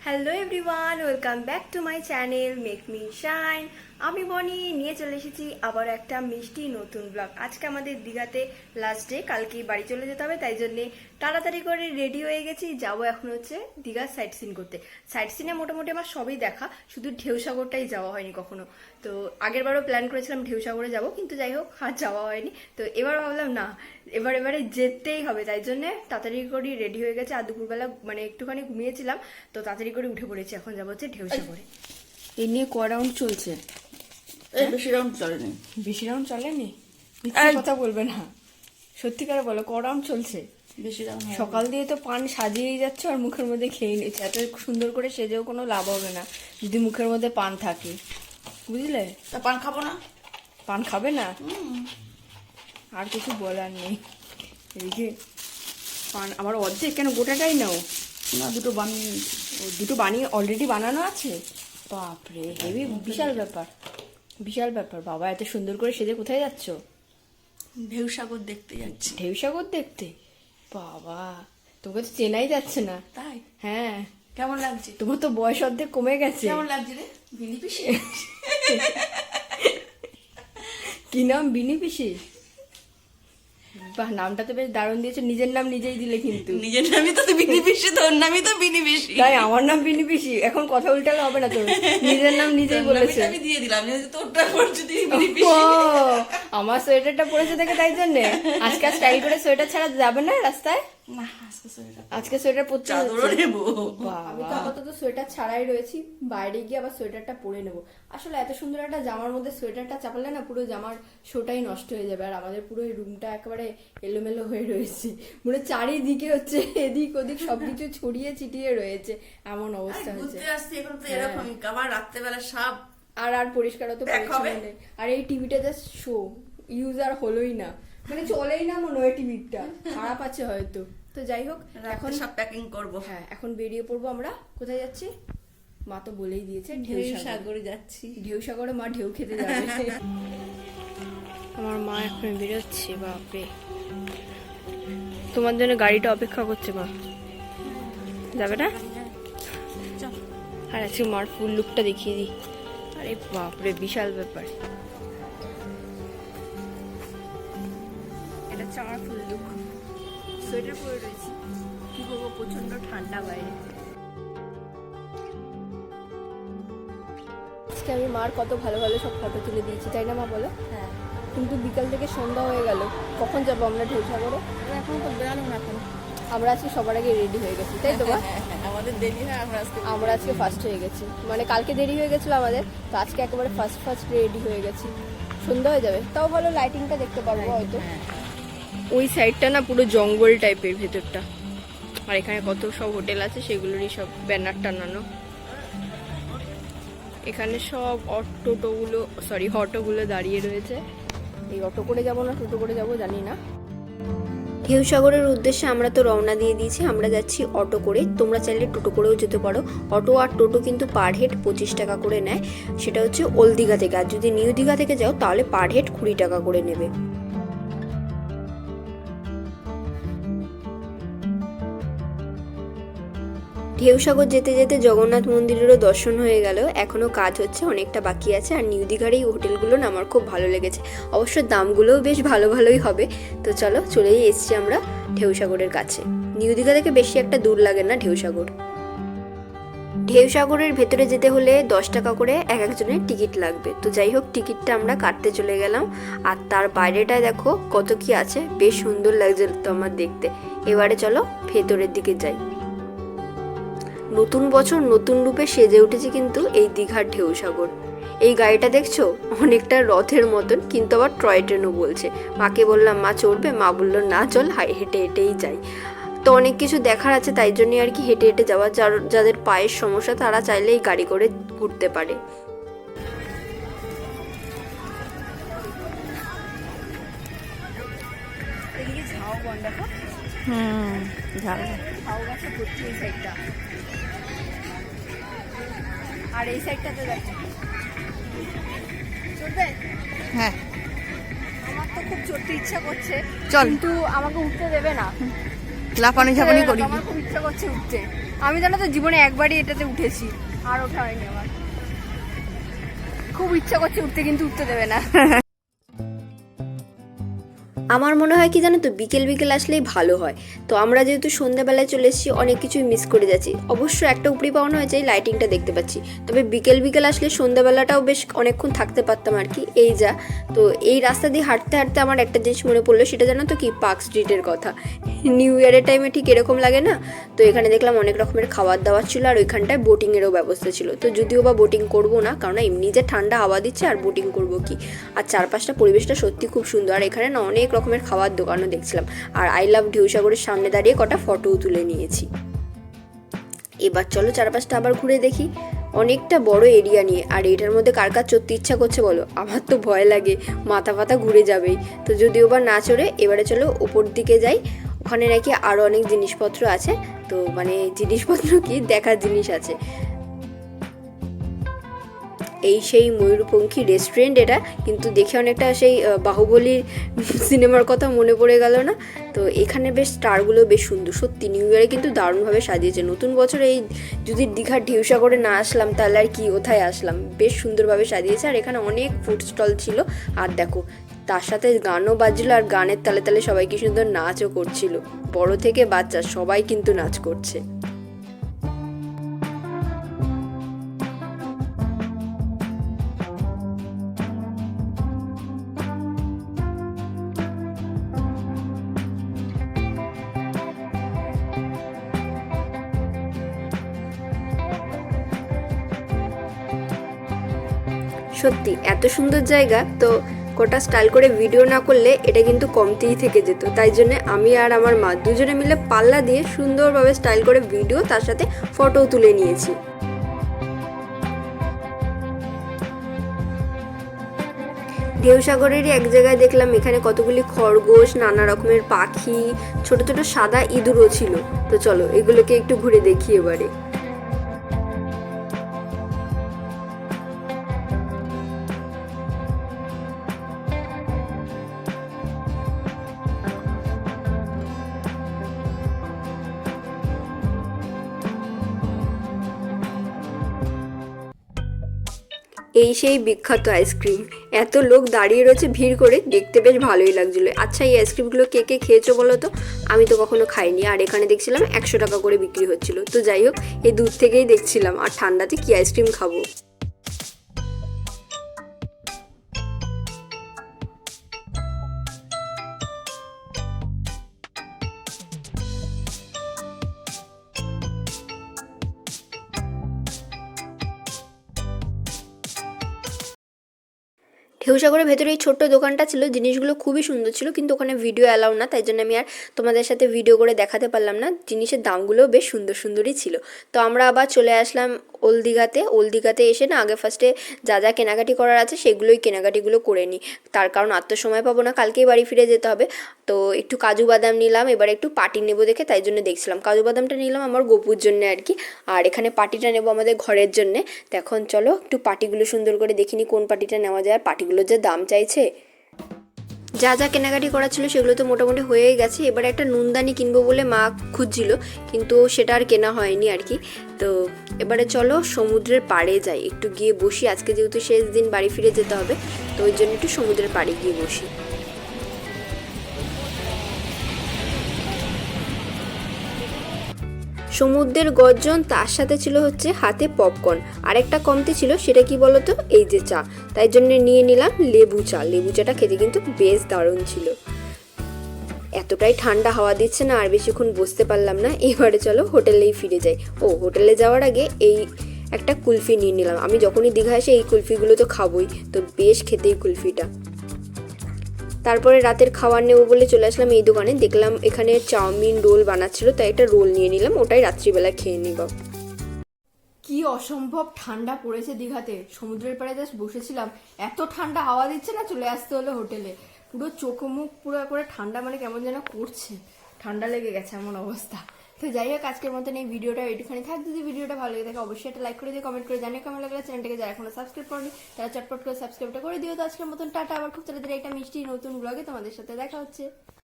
Hello everyone, welcome back to my channel make me shine. আমি বনি নিয়ে চলে এসেছি আবার একটা মিষ্টি নতুন ব্লগ। আজকে আমাদের দীঘাতে লাস্ট ডে, কালকে বাড়ি চলে যেতে হবে, তাই জন্যে তাড়াতাড়ি করে রেডি হয়ে গেছি। যাবো এখন হচ্ছে দীঘার সাইট সিন করতে। সাইট সিনে মোটামুটি আমার সবই দেখা, শুধু ঢেউসাগরটাই যাওয়া হয়নি কখনো। তো আগেরবারও প্ল্যান করেছিলাম ঢেউসাগরে যাব, কিন্তু যাই হোক আর যাওয়া হয়নি। তো এবার ভাবলাম না, এবারে যেতেই হবে, তাই জন্যে তাড়াতাড়ি করে রেডি হয়ে গেছে। আর দুপুরবেলা মানে একটুখানি ঘুমিয়েছিলাম, তো তাড়াতাড়ি করে উঠে পড়েছি। এখন যাবো হচ্ছে ঢেউসাগরে। এই নিয়ে ক রাউন্ড চলছে? বেশি রাউন্ড চলেনি। বেশি রাউন্ড চলেনি? মিথ্যে কথা বলবে না, সত্যিকারে বলো ক রাউন্ড চলছে? বেশি রাউন্ড সকাল দিয়ে তো পান সাজিয়েই যাচ্ছ আর মুখের মধ্যে খেয়ে নিচ্ছে। এত সুন্দর করে সেজেও কোনো লাভ হবে না যদি মুখের মধ্যে পান থাকে, বুঝলে? তা পান খাবো না? পান খাবে না? আর কিছু বলার নেই। এদিকে পান আমার অর্ধেক কেন, গোটাটাই নাও না, দুটো বানিয়ে নিয়েছি। ও দুটো বানিয়ে অলরেডি বানানো আছে? বাপরে, হেভি, বিশাল ব্যাপার, বিশাল ব্যাপার। বাবা এত সুন্দর করে সেজে কোথায় যাচ্ছ? ঢেউসাগর দেখতে যাচ্ছি। ঢেউসাগর দেখতে? বাবা, তোকে তো চেনাই যাচ্ছে না। তাই? হ্যাঁ। কেমন লাগছে? তোমার তো বয়স অর্ধেক কমে গেছে। কেমন লাগছে রে বিনি পিসি? কি নাম? বিনি পিসি? বাহ, নামটা তো বেশ দারুণ দিয়েছো। নিজের নাম নিজেই দিলে কিন্তু। নিজের নামই তো বিনি পিসি, তোর নামই তো বিনি পিসি। তাই আমার নাম বিনি পিসি? এখন কথা উল্টালে হবে না, তোর নিজের নাম নিজেই বলেছে। আমি দিয়ে দিলাম, তোরটা পড়ছে তুই বিনি ও, পিসি। আমার সোয়েটারটা পরেছে দেখে তাই জন্য। আজকে স্টাইল করে সোয়েটার ছাড়া যাবে না রাস্তায়? না, আজকে সোয়েটার, আজকে সোয়েটার পরতে চাদরও নেবো। আমি তো আপাতত সোয়েটার ছাড়াই রয়েছি, বাইরে গিয়ে আবার সোয়েটারটা পরে নেবো। আসলে এত সুন্দর একটা জামার মধ্যে সোয়েটারটা চাপালে না পুরো জামার শোটাই নষ্ট হয়ে যাবে। আর আমাদের পুরো এই রুমটা একেবারে এলোমেলো হয়ে রয়েছে, মানে চারিদিকে হচ্ছে এদিক ওদিক সবকিছু ছড়িয়ে ছিটিয়ে রয়েছে, এমন অবস্থা হয়েছে। ঘুরতে আসছি এখন তো এরকমই, আবার রাত্রেবেলা সাপ আর পরিষ্কারও তো পরিচ্ছন্ন নেই। আর এই টিভিটা জাস্ট শো, ইউজ আর হলোই না, মানে চলেই না মনে হয় টিভিটা, খারাপ আছে হয়তো। তো যাই হোক, এখন সব প্যাকিং করবো। হ্যাঁ, এখন বেরিয়ে পড়বো আমরা। কোথায় যাচ্ছি মা তো বলেই দিয়েছে, ঢেউসাগরে যাচ্ছি। ঢেউসাগরে মা ঢেউ খেতে যাবে। আমার মা এখন বেরোচ্ছে। বাপরে, তোমার জন্য গাড়িটা অপেক্ষা করছে। মা যাবে না? আর আজকে মার ফুল লুকটা দেখিয়ে দিই। আরে বাপরে, বিশাল ব্যাপার। এটা হচ্ছে আমার ফুল লুক। সোয়েটার পরে রয়েছি, কি করবো, প্রচন্ড ঠান্ডা বাইরে। আজকে আমি মার কত ভালো ভালো সব ফটো তুলে দিয়েছি, তাই না মা বলো? হ্যাঁ, কিন্তু বিকাল থেকে সন্ধ্যা হয়ে গেল, কখন যাবো আমরা ঢেউসাগরে? এখন তো বেরানো না এখন। আমরা আজকে সবার আগে রেডি হয়ে গেছি, তাই তো মা? আমাদের দেরি হয়, আমরা আজকে ফার্স্ট হয়ে গেছি, মানে কালকে দেরি হয়ে গেছিলো আমাদের, তো আজকে একেবারে ফার্স্ট রেডি হয়ে গেছি। সন্ধ্যা হয়ে যাবে, তাও ভালো লাইটিংটা দেখতে পারবো হয়তো। ওই সাইডটা না পুরো জঙ্গল টাইপের ভেতরটা, আর এখানে কত সব হোটেল আছে, সেগুলোরই সব ব্যানার টানানো। এখানে সব অটোগুলো দাঁড়িয়ে রয়েছে। এই অটো করে যাবো না টোটো করে যাবো জানি না। ঢেউসাগরের উদ্দেশ্যে আমরা তো রওনা দিয়ে দিয়েছি। আমরা যাচ্ছি অটো করে, তোমরা চাইলে টোটো করেও যেতে পারো। অটো আর টোটো কিন্তু পার হেড 25 টাকা করে নেয়, সেটা হচ্ছে ওল্ড দীঘা থেকে। আর যদি নিউ দীঘা থেকে যাও তাহলে পার হেড 20 টাকা করে নেবে। ঢেউসাগর যেতে যেতে জগন্নাথ মন্দিরেরও দর্শন হয়ে গেল। এখনও কাজ হচ্ছে, অনেকটা বাকি আছে। আর নিউ দীঘার এই হোটেলগুলো না আমার খুব ভালো লেগেছে, অবশ্য দামগুলোও বেশ ভালোই হবে। তো চলো, চলেই এসছি আমরা ঢেউসাগরের কাছে। নিউ দীঘা থেকে বেশি একটা দূর লাগে না ঢেউসাগর। ঢেউসাগরের ভেতরে যেতে হলে 10 টাকা করে এক একজনের টিকিট লাগবে। তো যাই হোক, টিকিটটা আমরা কাটতে চলে গেলাম। আর তার বাইরেটায় দেখো কত কি আছে, বেশ সুন্দর লাগছে তো আমার দেখতে। এবারে চলো ভেতরের দিকে যাই। নতুন বছর নতুন রূপে সেজে উঠেছে কিন্তু এই দীঘার ঢেউসাগর। এই গাড়িটা দেখছো, অনেকটা রথের মতন, কিন্তু আবার টয় ট্রেনও বলছে। মাকে বললাম মা চড়বে, মা বললো না চল, হেঁটে হেঁটেই যাই। তো অনেক কিছু দেখার আছে, তাই জন্যই আর কি হেঁটে হেঁটে যাওয়া। যাদের পায়ের সমস্যা তারা চাইলে এই গাড়ি করে ঘুরতে পারে। আর এই সাইডটাতে দেখো, চলবে? হ্যাঁ, আমার তো খুব চড়তে ইচ্ছা করছে, চল। কিন্তু আমাকে উঠতে দেবে না। লাফানি ঝাপানি করি। আমার খুব ইচ্ছা করছে উঠতে, আমি জানো তো জীবনে একবারই এটাতে উঠেছি, আর ওঠা হয়নি আমার। খুব ইচ্ছা করছে উঠতে, কিন্তু উঠতে দেবে না। আমার মনে হয় কি জানো তো, বিকেল বিকেল আসলেই ভালো হয়। তো আমরা যেহেতু সন্ধ্যাবেলায় চলে এসেছি, অনেক কিছুই মিস করে যাচ্ছি। অবশ্য একটা উপরি পাওনা হয়েছে, এই লাইটিংটা দেখতে পাচ্ছি। তবে বিকেল বিকেল আসলে সন্ধ্যাবেলাটাও বেশ অনেকক্ষণ থাকতে পারতাম আর কি। এই যা, তো এই রাস্তা দিয়ে হাঁটতে হাঁটতে আমার একটা জিনিস মনে পড়লো, সেটা জানো তো কি, পার্ক স্ট্রিটের কথা। নিউ ইয়ারের টাইমে ঠিক এরকম লাগে না? তো এখানে দেখলাম অনেক রকমের খাবার দাবার ছিল, আর ওইখানটায় বোটিংয়েরও ব্যবস্থা ছিল। তো যদিও বা বোটিং করবো না, কারণ এমনি যে ঠান্ডা হাওয়া দিচ্ছে, আর বোটিং করবো কি। আর চারপাশটা পরিবেশটা সত্যি খুব সুন্দর। আর এখানে না অনেক রকমের খাবার দোকানও দেখছিলাম। আর আই লাভ ঢেউসাগরের সামনে দাঁড়িয়ে কটা ফটোও তুলে নিয়েছি। এবার চলো চারপাশটা আবার ঘুরে দেখি। অনেকটা বড় এরিয়া নিয়ে, আর এটার মধ্যে কার কার চড়তে ইচ্ছা করছে বলো? আমার তো ভয় লাগে, মাথা ফাতা ঘুরে যাবেই। তো যদিও বা না চড়ে এবারে চলো ওপর দিকে যাই। ওখানে নাকি আরও অনেক জিনিসপত্র আছে। তো মানে জিনিসপত্র কি, দেখার জিনিস আছে। এই সেই ময়ূরপঙ্খী রেস্টুরেন্ট এটা, কিন্তু দেখে অনেকটা সেই বাহুবলীর সিনেমার কথা মনে পড়ে গেল না? তো এখানে বেশ স্টারগুলো বেশ সুন্দর। সত্যি নিউ ইয়ারে কিন্তু দারুণভাবে সাজিয়েছে। নতুন বছরে এই যদি দীঘার ঢেউসাগরে না আসলাম তাহলে আর কি কোথায় আসলাম। বেশ সুন্দরভাবে সাজিয়েছে। আর এখানে অনেক ফুড স্টল ছিল। আর দেখো তার সাথে গানও বাজছিল, আর গানের তালে তালে সবাই কি সুন্দর নাচও করছিল। বড় থেকে বাচ্চা সবাই কিন্তু নাচ করছে। সত্যি এত সুন্দর জায়গা, তো কটা স্টাইল করে ভিডিও না করলে এটা কিন্তু কমতেই থেকে যেত। তাই জন্য আমি আর আমার মা দুজনে মিলে পাল্লা দিয়ে সুন্দরভাবে স্টাইল করে ভিডিও, তার সাথে ফটোও তুলে নিয়েছি। ঢেউসাগরেরই এক জায়গায় দেখলাম এখানে কতগুলি খরগোশ, নানা রকমের পাখি, ছোট ছোট সাদা ইঁদুরও ছিল। তো চলো এগুলোকে একটু ঘুরে দেখি এবারে। এই সেই বিখ্যাত আইসক্রিম। এত লোক দাঁড়িয়ে রয়েছে ভিড় করে, দেখতে বেশ ভালোই লাগছিলো। আচ্ছা এই আইসক্রিমগুলো কে কে খেয়েছো বলো তো? আমি তো কখনো খাইনি। আর এখানে দেখছিলাম 100 টাকা করে বিক্রি হচ্ছিল। তো যাই হোক, এই দূর থেকেই দেখছিলাম। আর ঠান্ডাতে কি আইসক্রিম খাবো। ঢেউসাগরের ভেতরে এই ছোট্ট দোকানটা ছিল, জিনিসগুলো খুবই সুন্দর ছিল, কিন্তু ওখানে ভিডিও অ্যালাউ না, তাই জন্য আমি আর তোমাদের সাথে ভিডিও করে দেখাতে পারলাম না। জিনিসের দামগুলোও বেশ সুন্দর সুন্দরই ছিল। তো আমরা আবার চলে আসলাম ওল্ড দীঘাতে। ওল্ড দীঘাতে এসে না আগে ফার্স্টে যা যা কেনাকাটি করার আছে সেগুলোই কেনাকাটিগুলো করে নিই। তার কারণ আর তো সময় পাবো না, কালকেই বাড়ি ফিরে যেতে হবে। তো একটু কাজু বাদাম নিলাম, এবার একটু পাটি নেবো দেখে, তাই জন্য দেখছিলাম। কাজু বাদামটা নিলাম আমার গপুর জন্যে আর কি, আর এখানে পাটিটা নেবো আমাদের ঘরের জন্যে। তো এখন চলো একটু পাটিগুলো সুন্দর করে দেখিনি কোন পাটিটা নেওয়া যায়। আর পাটিগুলোর যে দাম চাইছে। যা যা কেনাকাটি করা ছিল সেগুলো তো মোটামুটি হয়েই গেছে। এবারে একটা নুনদানি কিনবো বলে মা খুঁজছিল, কিন্তু সেটা আর কেনা হয়নি আর কি। তো এবারে চলো সমুদ্রের পাড়ে যাই, একটু গিয়ে বসি। আজকে যেহেতু শেষ দিন, বাড়ি ফিরে যেতে হবে, তো ওই জন্য একটু সমুদ্রের পাড়ে গিয়ে বসি। সমুদ্রের গর্জন, তার সাথে ছিল হচ্ছে হাতে পপকর্ন। আর একটা কমতি ছিল, সেটা কি বলতো, এই যে চা। তাই জন্য নিয়ে নিলাম লেবু চা। লেবু চাটা খেতে কিন্তু বেশ দারুণ ছিল। এতটাই ঠান্ডা হাওয়া দিচ্ছে না, আর বেশিক্ষণ বসতে পারলাম না। এবারে চলো হোটেলেই ফিরে যাই। ও হোটেলে যাওয়ার আগে এই একটা কুলফি নিয়ে নিলাম। আমি যখনই দীঘা আসি এই কুলফিগুলো তো খাবোই, তো বেশ খেতে এই কুলফিটা। তারপরে রাতের খাবার নেবো বলে চলে আসলাম এই দোকানে। দেখলাম এখানে চাউমিন রোল বানাচ্ছিল, তাই একটা রোল নিয়ে নিলাম, ওটাই রাত্রিবেলা খেয়ে নিব। কি অসম্ভব ঠান্ডা পড়েছে দীঘাতে। সমুদ্রের পাড়ে জাস্ট বসেছিলাম, এত ঠান্ডা হাওয়া দিচ্ছে না, চলে আসতে হলো হোটেলে। পুরো চোখ মুখ পুরো করে ঠান্ডা, মানে কেমন যেন করছে, ঠান্ডা লেগে গেছে এমন অবস্থা। তো যাই হোক, আজকের মতন এই ভিডিওটা এইটুখানি থাক। যদি ভিডিওটা ভালো লেগে থাকে অবশ্যই একটা লাইক করে দিয়ে কমেন্ট করে জানিয়ে কেমন লাগলে। চ্যানেলটাকে যারা এখনো সাবস্ক্রাইব করেনি তারা চটপট করে সাবস্ক্রাইবটা করে দিও। তো আজকের মতন টাটা, আবার খুব তাড়াতাড়ি একটা মিষ্টি নতুন ব্লগে তোমাদের সাথে দেখা হচ্ছে।